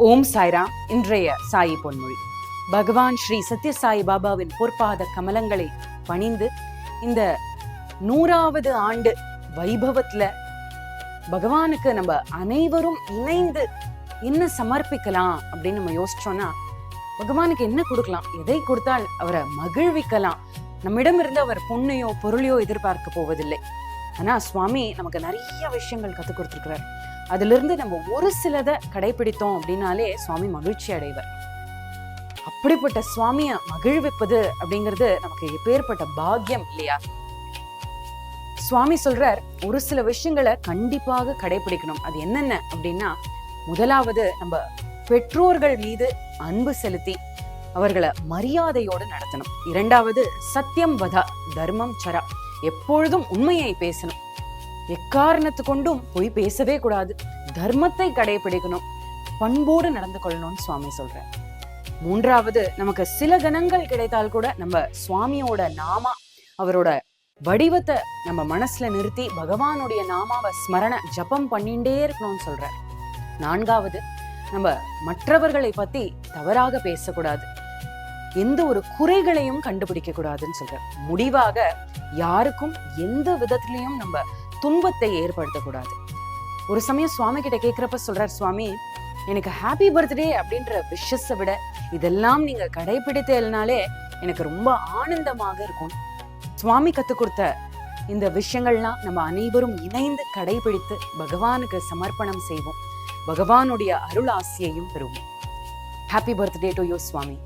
ஓம் சாய்ராம். இன்றைய சாயி பொன்மொழி. பகவான் ஸ்ரீ சத்ய சாய் பாபாவின் பொற்பாத கமலங்களை பணிந்து இந்த 100வது ஆண்டு வைபவத்துல பகவானுக்கு நம்ம அனைவரும் இணைந்து என்ன சமர்ப்பிக்கலாம் அப்படின்னு நம்ம யோசிச்சோம்னா, பகவானுக்கு என்ன கொடுக்கலாம், எதை கொடுத்தால் அவரை மகிழ்விக்கலாம். நம்மிடம் இருந்து அவர் பொண்ணையோ பொருளையோ எதிர்பார்க்க போவதில்லை. ஆனா சுவாமி நமக்கு நிறைய விஷயங்கள் கற்றுக் கொடுத்துருக்கிறார். அதுல இருந்து நம்ம ஒரு சிலதை கடைபிடித்தோம் அப்படின்னாலே சுவாமி மகிழ்ச்சி அடைவர். அப்படிப்பட்ட சுவாமிய மகிழ்விப்பது அப்படிங்கிறது நமக்கு எப்பேற்பட்ட பாக்கியம் இல்லையா? சுவாமி சொல்றார், ஒரு சில விஷயங்களை கண்டிப்பாக கடைபிடிக்கணும். அது என்னென்ன அப்படின்னா, முதலாவது நம்ம பெற்றோர்கள் மீது அன்பு செலுத்தி அவர்களை மரியாதையோடு நடத்தணும். இரண்டாவது சத்தியம் வதா தர்மம் சரா, எப்பொழுதும் உண்மையை பேசணும். எக்காரணத்து கொண்டும் போய் பேசவே கூடாது. தர்மத்தை கடைபிடிக்கணும். பண்போடு நடந்து கொள்ளணும்னு சுவாமி சொல்றார். மூன்றாவது, நமக்கு சில கணங்கள் கிடைத்தால் கூட நம்ம சுவாமியோட நாமா, அவரோட வடிவத்தை நம்ம மனசுல நிறுத்தி பகவானுடைய நாமாவை ஸ்மரண ஜபம் பண்ணிட்டே இருக்கணும்னு சொல்றார். நான்காவது, நம்ம மற்றவர்களை பத்தி தவறாக பேசக்கூடாது. எந்த ஒரு குறைகளையும் கண்டுபிடிக்க கூடாதுன்னு சொல்றார். முடிவாக யாருக்கும் எந்த விதத்திலையும் நம்ம துன்பத்தை ஏற்படுத்தக்கூடாது. ஒரு சமயம் சுவாமி கிட்ட கேட்கிறப்ப சொல்றார், சுவாமி எனக்கு ஹாப்பி பர்த்டே அப்படின்ற விஷஸை விட இதெல்லாம் நீங்க கடைபிடித்தேனாலே எனக்கு ரொம்ப ஆனந்தமாக இருக்கும். சுவாமி கத்துக் கொடுத்த இந்த விஷயங்கள்லாம் நம்ம அனைவரும் இணைந்து கடைபிடித்து பகவானுக்கு சமர்ப்பணம் செய்வோம். பகவானுடைய அருள் ஆசியையும் பெறுவோம். Happy birthday to you Swami.